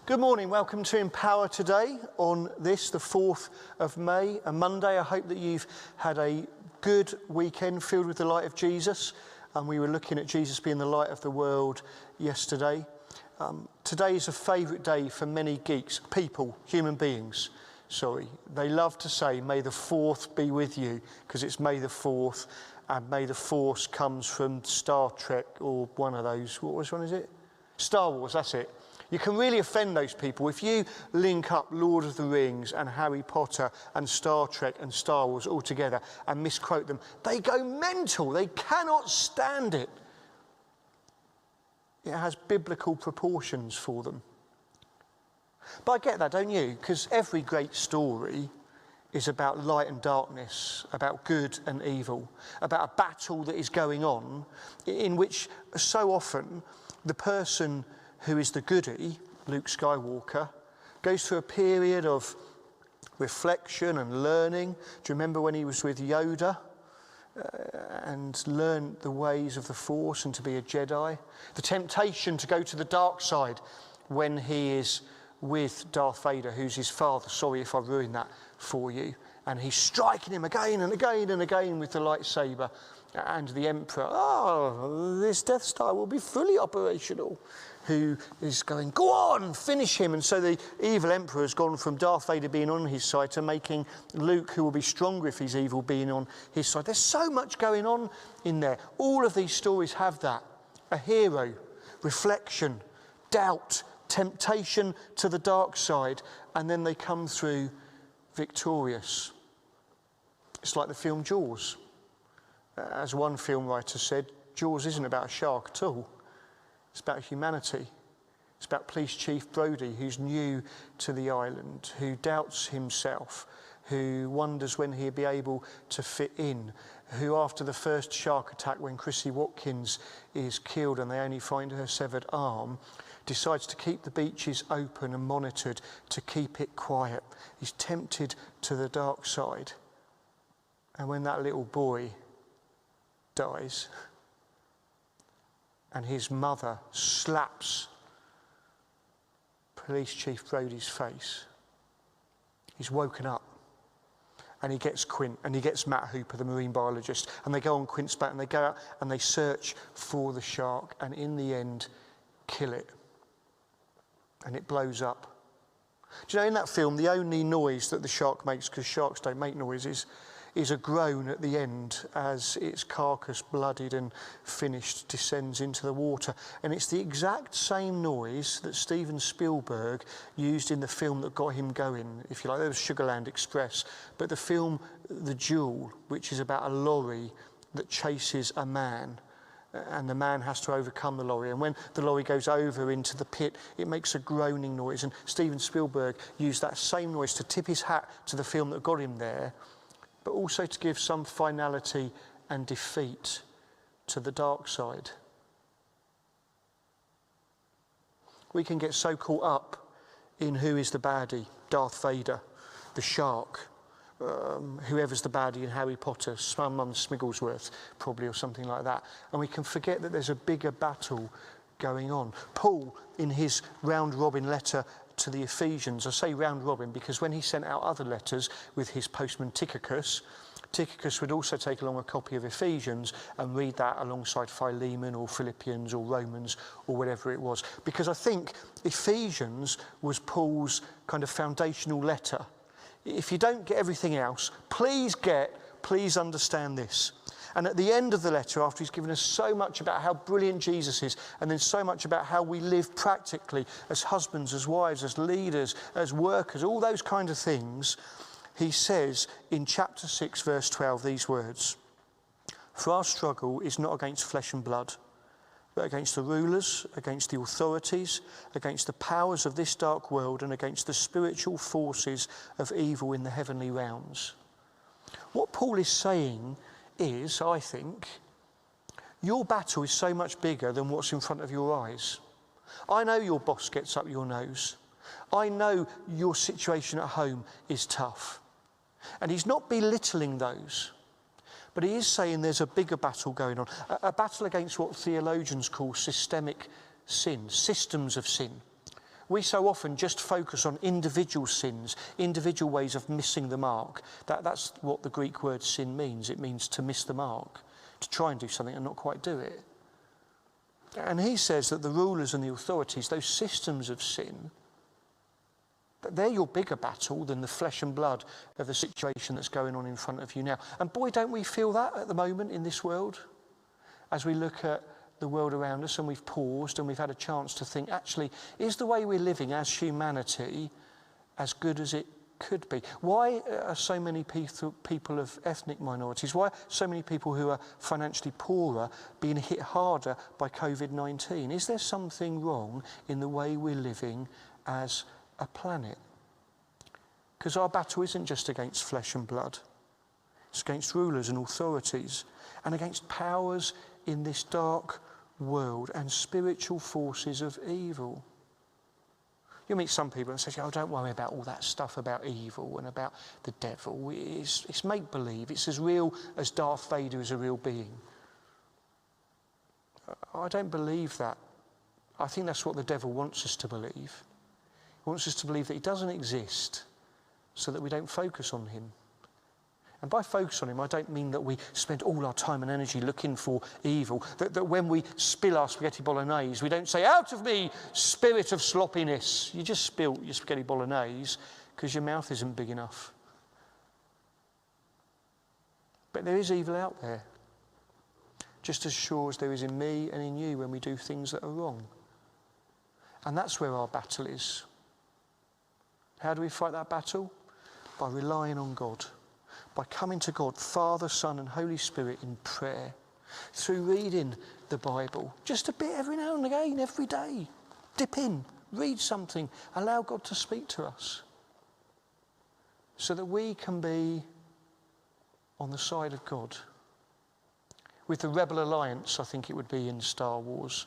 Good morning, welcome to Empower today on this, the 4th of May, a Monday. I hope that you've had a good weekend filled with the light of Jesus. And we were looking at Jesus being the light of the world yesterday. Today is a favourite day for many geeks, human beings. They love to say, may the 4th be with you, because it's May the 4th, and May the Force comes from Star Trek, or one of those, which one is it? Star Wars, that's it. You can really offend those people. If you link up Lord of the Rings and Harry Potter and Star Trek and Star Wars all together and misquote them, they go mental. They cannot stand it. It has biblical proportions for them. But I get that, don't you? Because every great story is about light and darkness, about good and evil, about a battle that is going on in which so often the person who is the goody, Luke Skywalker, goes through a period of reflection and learning. Do you remember when he was with Yoda and learned the ways of the Force and to be a Jedi? The temptation to go to the dark side when he is with Darth Vader, who's his father. Sorry if I've ruined that for you. And he's striking him again and again and again with the lightsaber. And the Emperor, this Death Star will be fully operational. Who is going, go on, finish him. And so the evil Emperor has gone from Darth Vader being on his side to making Luke, who will be stronger if he's evil, being on his side. There's so much going on in there. All of these stories have that. A hero, reflection, doubt, temptation to the dark side, and then they come through victorious. It's like the film Jaws. As one film writer said, Jaws isn't about a shark at all. It's about humanity. It's about Police Chief Brodie, who's new to the island, who doubts himself, who wonders when he'll be able to fit in, who after the first shark attack when Chrissy Watkins is killed and they only find her severed arm, decides to keep the beaches open and monitored to keep it quiet. He's tempted to the dark side. And when that little boy dies, and his mother slaps Police Chief Brodie's face, he's woken up. And he gets Quint, and he gets Matt Hooper, the marine biologist, and they go on Quint's back, and they go out and they search for the shark, and in the end, kill it. And it blows up. Do you know, in that film, the only noise that the shark makes, because sharks don't make noises, is a groan at the end as its carcass, bloodied and finished, descends into the water. And it's the exact same noise that Steven Spielberg used in the film that got him going, if you like. There was Sugarland Express. But the film The Duel, which is about a lorry that chases a man, and the man has to overcome the lorry. And when the lorry goes over into the pit, it makes a groaning noise. And Steven Spielberg used that same noise to tip his hat to the film that got him there, but also to give some finality and defeat to the dark side. We can get so caught up in who is the baddie, Darth Vader, the shark, whoever's the baddie in Harry Potter, Mum Smigglesworth probably, or something like that. And we can forget that there's a bigger battle going on. Paul, in his round-robin letter to the Ephesians, I say round-robin because when he sent out other letters with his postman Tychicus would also take along a copy of Ephesians and read that alongside Philemon or Philippians or Romans or whatever it was. Because I think Ephesians was Paul's kind of foundational letter. If you don't get everything else, please understand this. And at the end of the letter, after he's given us so much about how brilliant Jesus is, and then so much about how we live practically as husbands, as wives, as leaders, as workers, all those kind of things, he says in chapter 6, verse 12, these words: "For our struggle is not against flesh and blood, but against the rulers, against the authorities, against the powers of this dark world, and against the spiritual forces of evil in the heavenly realms." What Paul is saying is, I think, your battle is so much bigger than what's in front of your eyes. I know your boss gets up your nose. I know your situation at home is tough. And he's not belittling those, but he is saying there's a bigger battle going on, a battle against what theologians call systemic sin, systems of sin. We so often just focus on individual sins, individual ways of missing the mark. That's what the Greek word sin means. It means to miss the mark, to try and do something and not quite do it. And he says that the rulers and the authorities, those systems of sin, they're your bigger battle than the flesh and blood of the situation that's going on in front of you now. And boy, don't we feel that at the moment in this world? As we look at the world around us and we've paused and we've had a chance to think, actually, is the way we're living as humanity as good as it could be? Why are so many people of ethnic minorities, why are so many people who are financially poorer being hit harder by COVID-19? Is there something wrong in the way we're living as a planet? Because our battle isn't just against flesh and blood. It's against rulers and authorities and against powers in this dark world and spiritual forces of evil. You meet some people and say, oh, don't worry about all that stuff about evil and about the devil. It's make-believe. It's as real as Darth Vader is a real being. I don't believe that. I think that's what the devil wants us to believe. He wants us to believe that he doesn't exist so that we don't focus on him. And by focus on him, I don't mean that we spend all our time and energy looking for evil, that when we spill our spaghetti bolognese, we don't say, out of me, spirit of sloppiness. You just spilt your spaghetti bolognese because your mouth isn't big enough. But there is evil out there, just as sure as there is in me and in you when we do things that are wrong. And that's where our battle is. How do we fight that battle? By relying on God. By coming to God, Father, Son and Holy Spirit in prayer, through reading the Bible, just a bit every now and again, every day. Dip in, read something, allow God to speak to us so that we can be on the side of God. With the Rebel Alliance, I think it would be in Star Wars.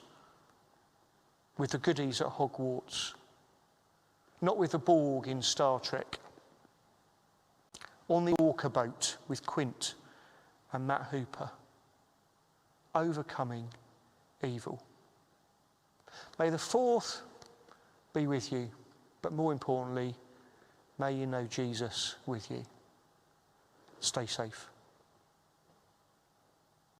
With the goodies at Hogwarts. Not with the Borg in Star Trek. On the Orca boat with Quint and Matt Hooper, overcoming evil. May the 4th be with you, but more importantly, may you know Jesus with you. Stay safe.